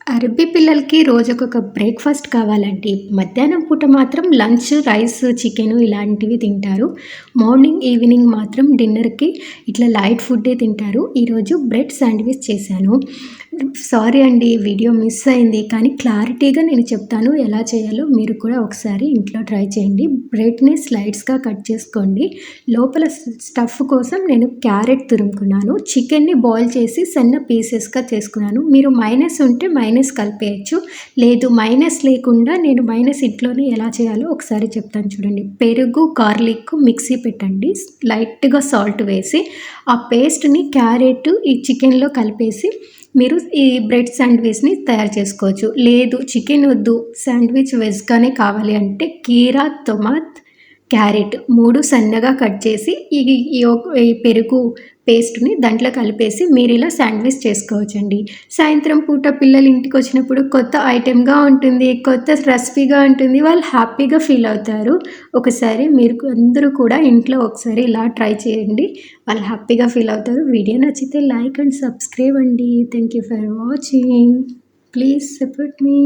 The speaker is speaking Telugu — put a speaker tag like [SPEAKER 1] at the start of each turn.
[SPEAKER 1] అరబీ పిల్లలకి రోజుకొక బ్రేక్‌ఫాస్ట్ కావాలండి. మధ్యాహ్నం పూట మాత్రం లంచ్, రైస్, చికెను ఇలాంటివి తింటారు. మార్నింగ్, ఈవినింగ్ మాత్రం డిన్నర్‌కి ఇట్లా లైట్ ఫుడ్డే తింటారు. ఈరోజు బ్రెడ్ శాండ్‌విచ్ చేశాను. సారీ అండి వీడియో మిస్ అయింది. కానీ క్లారిటీగా నేను చెప్తాను ఎలా చేయాలో మీరు కూడా ఒకసారి ఇంట్లో ట్రై చేయండి. బ్రెడ్‌ని స్లైడ్స్‌గా కట్ చేసుకోండి. లోపల స్టఫ్ కోసం నేను క్యారెట్ తురుముకున్నాను. చికెన్‌ని బాయిల్ చేసి సన్న పీసెస్‌గా చేసుకున్నాను. మీరు మైనస్ ఉంటే మైనస్ కలిపేయొచ్చు. లేదు మైనస్ లేకుండా నేను మైనస్ ఇంట్లోనే ఎలా చేయాలో ఒకసారి చెప్తాను చూడండి. పెరుగు, గార్లిక్ మిక్సీ పెట్టండి. లైట్‌గా సాల్ట్ వేసి ఆ పేస్ట్‌ని క్యారెట్, ఈ చికెన్‌లో కలిపేసి మీరు ఈ బ్రెడ్ శాండ్‌విచ్‌ని తయారు చేసుకోవచ్చు. లేదు చికెన్ వద్దు శాండ్‌విచ్ వెజ్‌గానే కావాలి అంటే కీరా, టొమాట్, క్యారెట్ 3 సన్నగా కట్ చేసి ఈ పెరుగు పేస్ట్‌ని దాంట్లో కలిపేసి మీరిలా శాండ్‌విచ్ చేసుకోవచ్చండి. సాయంత్రం పూట పిల్లలు ఇంటికొచ్చినప్పుడు కొత్త ఐటెమ్‌గా ఉంటుంది. కొత్త రెసిపీగా ఉంటుంది. వాళ్ళు హ్యాపీగా ఫీల్ అవుతారు. ఒకసారి మీరు అందరూ కూడా ఇంట్లో ఒకసారి ఇలా ట్రై చేయండి. వాళ్ళు హ్యాపీగా ఫీల్ అవుతారు. వీడియో నచ్చితే లైక్ అండ్ సబ్స్క్రైబ్ అండి. Thank you for watching. Please support me.